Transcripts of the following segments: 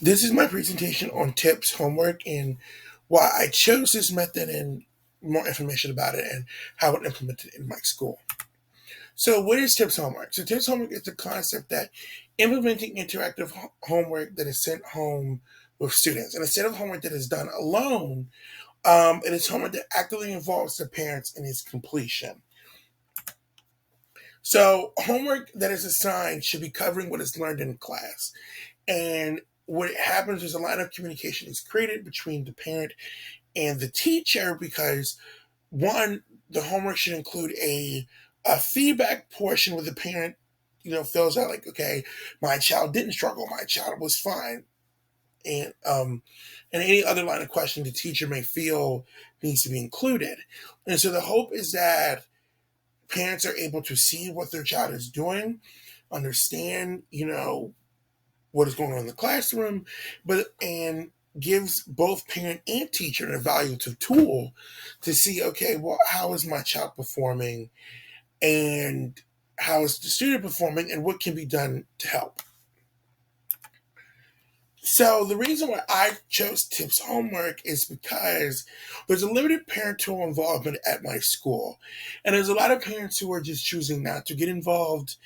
This is my presentation on TIPS homework and why I chose this method and more information about it and how it implemented in my school. So, what is TIPS homework? So, TIPS homework is the concept that implementing interactive homework that is sent home with students. And instead of homework that is done alone, it is homework that actively involves the parents in its completion. So, homework that is assigned should be covering what is learned in class. And what happens is a line of communication is created between the parent and the teacher because one, the homework should include a feedback portion where the parent, feels out like, okay, my child didn't struggle, my child was fine. And any other line of questioning the teacher may feel needs to be included. And so the hope is that parents are able to see what their child is doing, understand, what is going on in the classroom, and gives both parent and teacher an evaluative tool to see, okay, well, how is my child performing, and how is the student performing, and what can be done to help. So the reason why I chose TIPS homework is because there's a limited parental involvement at my school, and there's a lot of parents who are just choosing not to get involved.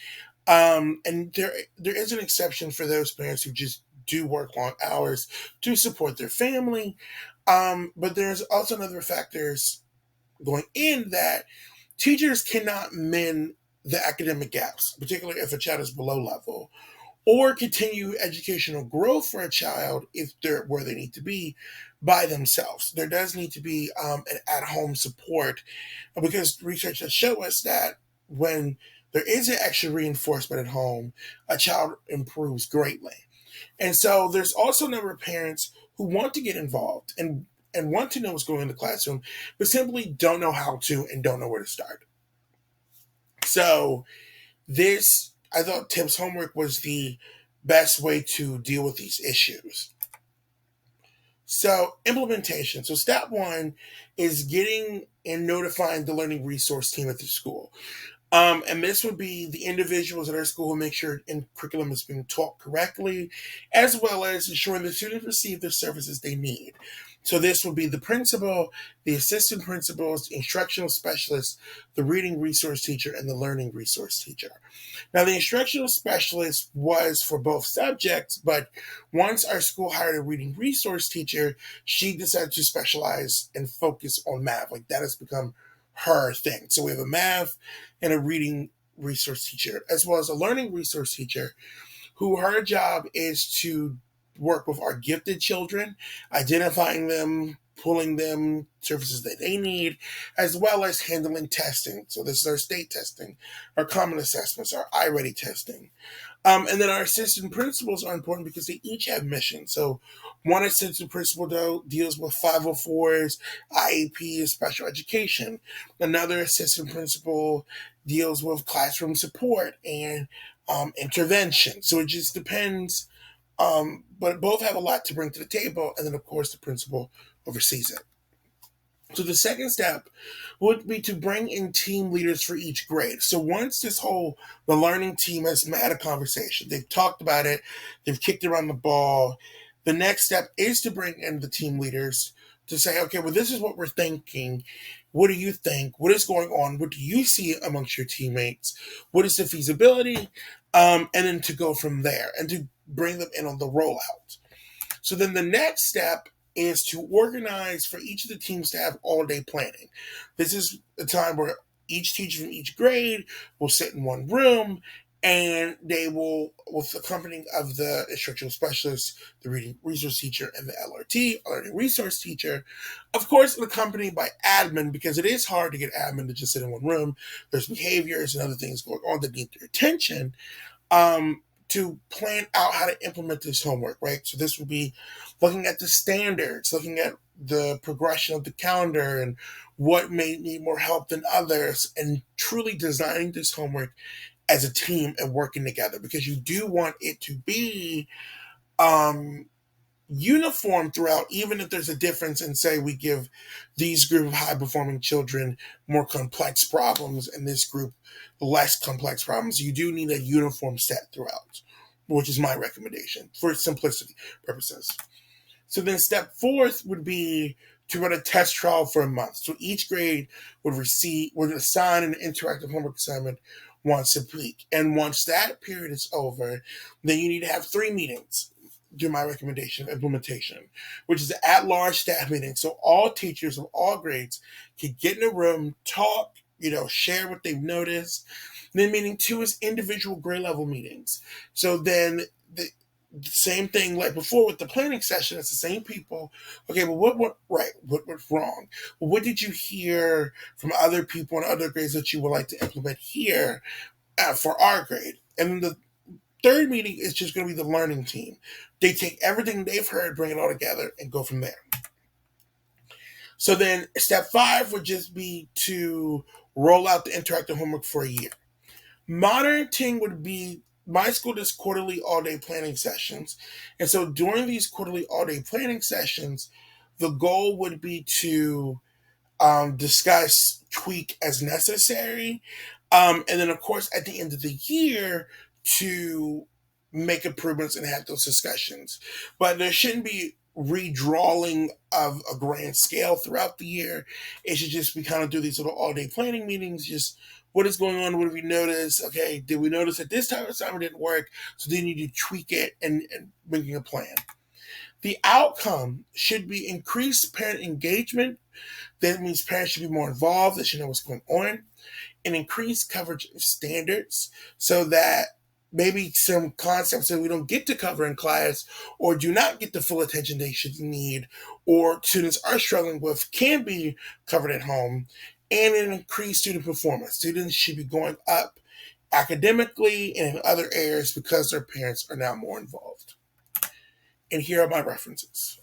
And there is an exception for those parents who just do work long hours to support their family. But there's also other factors going in that teachers cannot mend the academic gaps, particularly if a child is below level, or continue educational growth for a child if they're where they need to be by themselves. There does need to be an at-home support because research has shown us that when there is an extra reinforcement at home, a child improves greatly. And so there's also a number of parents who want to get involved and want to know what's going on in the classroom, but simply don't know how to and don't know where to start. So this, I thought Tim's homework was the best way to deal with these issues. So implementation. So step one is getting and notifying the learning resource team at the school. And this would be the individuals at our school who make sure curriculum is being taught correctly, as well as ensuring the students receive the services they need. So this would be the principal, the assistant principals, the instructional specialist, the reading resource teacher, and the learning resource teacher. Now, the instructional specialist was for both subjects, but once our school hired a reading resource teacher, she decided to specialize and focus on math. Like that has become her thing. So we have a math and a reading resource teacher, as well as a learning resource teacher, who her job is to work with our gifted children, identifying them, pulling them services that they need, as well as handling testing. So this is our state testing, our common assessments, our iReady testing. And then our assistant principals are important because they each have missions. So one assistant principal deals with 504s, IEP, special education. Another assistant principal deals with classroom support and intervention. So it just depends. But both have a lot to bring to the table. And then, of course, the principal oversees it. So the second step would be to bring in team leaders for each grade. So once the learning team has had a conversation, they've talked about it, they've kicked around the ball. The next step is to bring in the team leaders to say, okay, well, this is what we're thinking. What do you think? What is going on? What do you see amongst your teammates? What is the feasibility? And then to go from there and to bring them in on the rollout. So then the next step is to organize for each of the teams to have all day planning. This is a time where each teacher from each grade will sit in one room and they will, with the accompanying of the instructional specialist, the reading resource teacher, and the LRT, learning resource teacher, of course, accompanied by admin, because it is hard to get admin to just sit in one room. There's behaviors and other things going on that need their attention. To plan out how to implement this homework, right? So this will be looking at the standards, looking at the progression of the calendar and what may need more help than others, and truly designing this homework as a team and working together because you do want it to be um, uniform throughout, even if there's a difference in, say, we give these group of high performing children more complex problems and this group less complex problems. You do need a uniform set throughout. which is my recommendation for simplicity purposes. So then step fourth would be to run a test trial for a month. So each grade would assign an interactive homework assignment once a week. And once that period is over, then you need to have 3 meetings. Do my recommendation of implementation, which is an at-large staff meeting. So all teachers of all grades can get in a room, talk, share what they've noticed. And then meeting 2 is individual grade level meetings. So then the same thing like before with the planning session. It's the same people. Okay, well, what went right? What went wrong? Well, what did you hear from other people in other grades that you would like to implement here for our grade? And then the third meeting is just going to be the learning team. They take everything they've heard, bring it all together, and go from there. So then step 5 would just be to roll out the interactive homework for a year. Monitoring would be, my school does quarterly all-day planning sessions. And so during these quarterly all-day planning sessions, the goal would be to discuss, tweak as necessary. And then, of course, at the end of the year, to make improvements and have those discussions. But there shouldn't be redrawing of a grand scale throughout the year. It should just be kind of do these little all-day planning meetings, just what is going on? What have we noticed? Okay, did we notice that this type of assignment didn't work? So then you need to tweak it and making a plan. The outcome should be increased parent engagement. That means parents should be more involved. They should know what's going on. And increased coverage of standards so that maybe some concepts that we don't get to cover in class or do not get the full attention they should need or students are struggling with can be covered at home. And an increased student performance. Students should be going up academically and in other areas because their parents are now more involved. And here are my references.